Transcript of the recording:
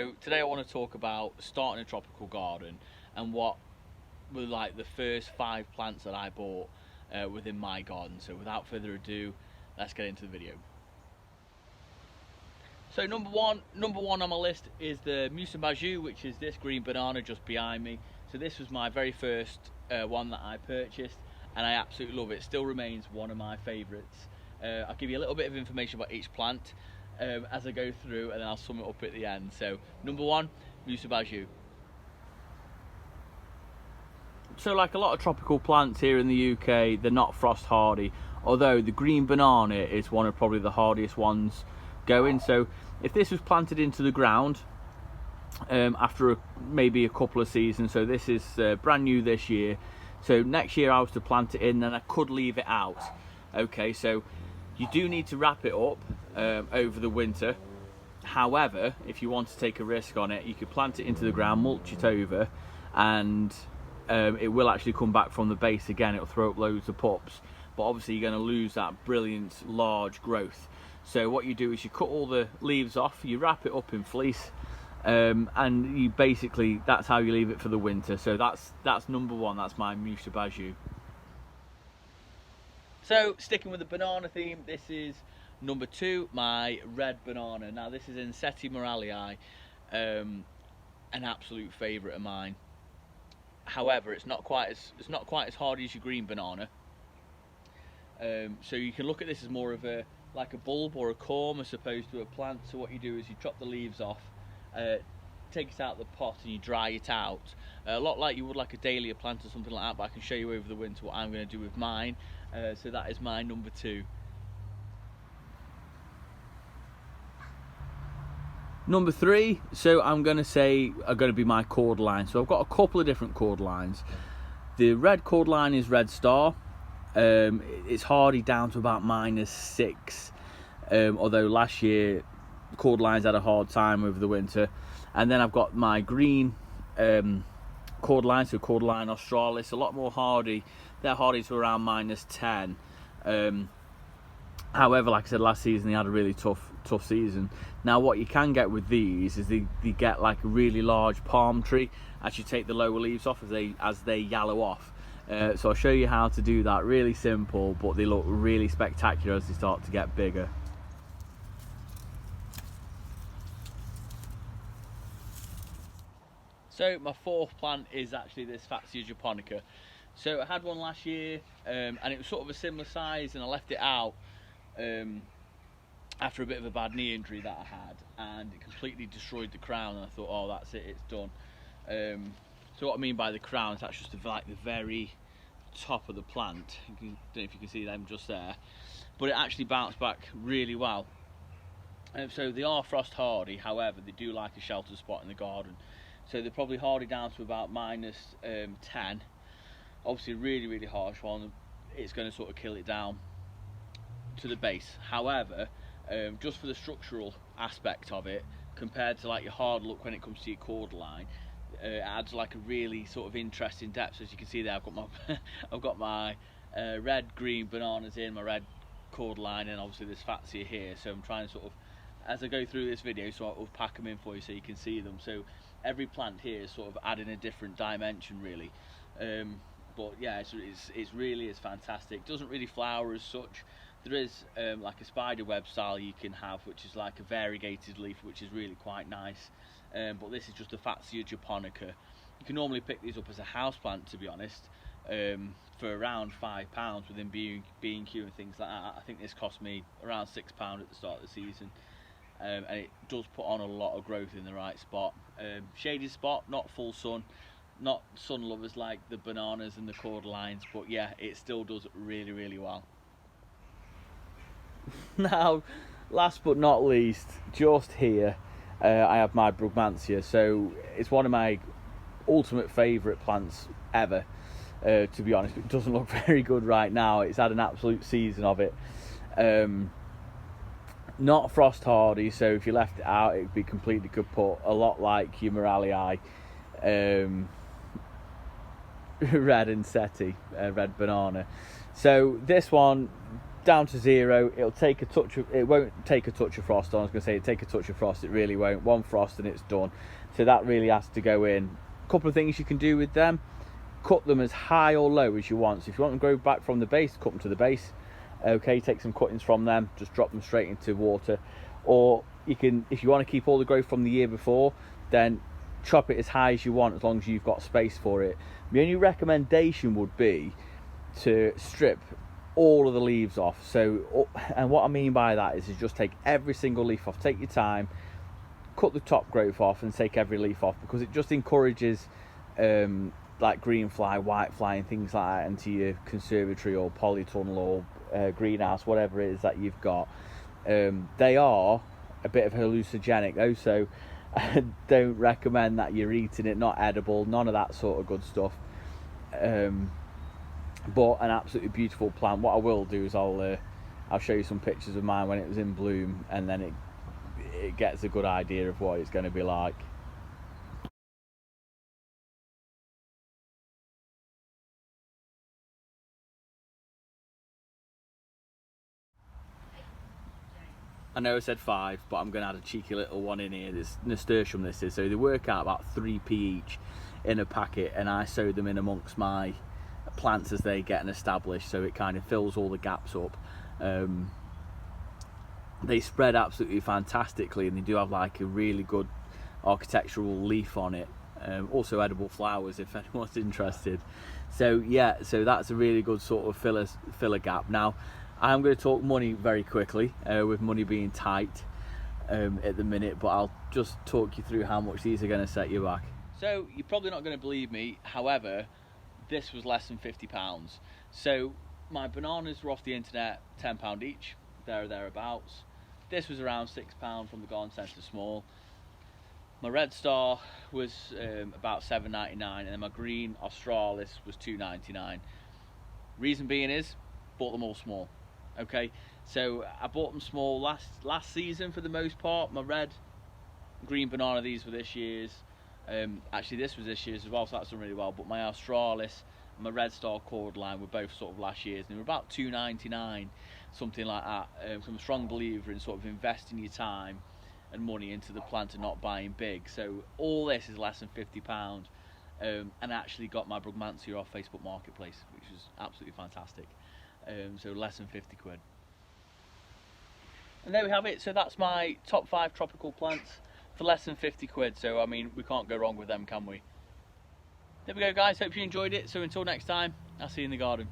So today I want to talk about starting a tropical garden and what were like the first 5 plants that I bought within my garden. So without further ado, let's get into the video. So number one on my list is the MUSA BAJOO, which is this green banana just behind me. So this was my very first one that I purchased, and I absolutely love it. It still remains one of my favourites. I'll give you a little bit of information about each plant as I go through, and then I'll sum it up at the end. So number 1, MUSA BAJOO. So like a lot of tropical plants here in the UK, they're not frost hardy, although the green banana is one of probably the hardiest ones going. So if this was planted into the ground after maybe a couple of seasons, so this is brand new this year, so next year I was to plant it in, then I could leave it out. Okay, so you do need to wrap it up over the winter. However, if you want to take a risk on it, you could plant it into the ground, mulch it over, and it will actually come back from the base again. It'll throw up loads of pups, but obviously you're going to lose that brilliant large growth. So what you do is you cut all the leaves off, you wrap it up in fleece, and you basically, that's how you leave it for the winter. So that's number 1, that's my MUSA BAJOO. So sticking with the banana theme, this is number 2, my red banana. Now this is ENSETE morellii, an absolute favourite of mine. However, it's not quite as hardy as your green banana. So you can look at this as more of a bulb or a corm as opposed to a plant. So what you do is you chop the leaves off, take it out of the pot, and you dry it out. A lot like you would like a dahlia plant or something like that, but I can show you over the winter what I'm going to do with mine. So that is my number 2. Number 3, so I'm going to say are going to be my cordyline. So I've got a couple of different cordylines. The red cordyline is Red Star. It's hardy down to about -6, although last year cordylines had a hard time over the winter. And then I've got my green cordyline, so Cordyline australis, a lot more hardy. They're hardy to around -10. However, like I said, last season they had a really tough season. Now what you can get with these is they get like a really large palm tree as you take the lower leaves off as they yellow off. So I'll show you how to do that. Really simple, but they look really spectacular as they start to get bigger. So my 4th plant is actually this Fatsia japonica. So I had one last year, and it was sort of a similar size, and I left it out after a bit of a bad knee injury that I had, and it completely destroyed the crown, and I thought, oh, that's it, it's done. So what I mean by the crown is that's just like the very top of the plant. I don't know if you can see them just there, but it actually bounced back really well. So they are frost hardy, however they do like a sheltered spot in the garden. So they're probably hardy down to about -10. Obviously a really harsh one, it's going to sort of kill it down to the base. However, just for the structural aspect of it, compared to like your hard look when it comes to your cordyline, it adds like a really sort of interesting depth. So as you can see there, I've got my red green bananas in, my red cordyline, and obviously this Fatsia here. So I'm trying to sort of, as I go through this video, so I'll pack them in for you so you can see them. So every plant here is sort of adding a different dimension really. But yeah, it's really fantastic. It doesn't really flower as such. There is like a spider web style you can have, which is like a variegated leaf, which is really quite nice. But this is just a Fatsia japonica. You can normally pick these up as a house plant, to be honest, for around £5 within B&Q and things like that. I think this cost me around £6 at the start of the season. And it does put on a lot of growth in the right spot. Shaded spot, not full sun, not sun lovers like the bananas and the cordylines, but yeah, it still does really well. Now, last but not least, just here, I have my Brugmansia. So it's one of my ultimate favourite plants ever, to be honest. It doesn't look very good right now. It's had an absolute season of it. Not frost hardy, so if you left it out, it would be completely kaput. A lot like your morellii, red ENSETE, red banana. So this one down to 0. It'll take a touch of, it won't take a touch of frost on. I was going to say it'll take a touch of frost, it really won't. One frost and it's done. So that really has to go in. A couple of things you can do with them: cut them as high or low as you want. So if you want them to grow back from the base, cut them to the base. Okay, take some cuttings from them, just drop them straight into water. Or you can, if you want to keep all the growth from the year before, then chop it as high as you want, as long as you've got space for it. The only recommendation would be to strip all of the leaves off. So, and what I mean by that is just take every single leaf off. Take your time, cut the top growth off and take every leaf off, because it just encourages like green fly, white fly and things like that into your conservatory or polytunnel or greenhouse, whatever it is that you've got. They are a bit of hallucinogenic though, so I don't recommend that you're eating it. Not edible, none of that sort of good stuff. But an absolutely beautiful plant. What I will do is I'll show you some pictures of mine when it was in bloom, and then it gets a good idea of what it's going to be like. I know I said 5, but I'm going to add a cheeky little one in here. This nasturtium, this is. So they work out about 3p each in a packet, and I sow them in amongst my plants as they get established, so it kind of fills all the gaps up. They spread absolutely fantastically, and they do have like a really good architectural leaf on it. Also edible flowers if anyone's interested. So yeah, so that's a really good sort of filler gap. Now I'm going to talk money very quickly, with money being tight at the minute, but I'll just talk you through how much these are going to set you back. So you're probably not going to believe me, however, this was less than £50. So my bananas were off the internet, £10 each, there or thereabouts. This was around £6 from the garden centre small. My red star was about £7.99, and then my green australis was £2.99. Reason being is, bought them all small. Okay, so I bought them small last season for the most part. My red, green banana, these were this year's. Actually this was this year's as well, so that's done really well. But my australis and my red star CORDYLINE were both sort of last year's, and they were about £2.99, something like that. So I'm a strong believer in sort of investing your time and money into the plant and not buying big. So all this is less than £50, and I actually got my Brugmansia off Facebook Marketplace, which was absolutely fantastic. So less than 50 quid. And there we have it. So that's my top 5 tropical plants for less than 50 quid. So I mean, we can't go wrong with them, can we? There we go guys, hope you enjoyed it. So until next time, I'll see you in the garden.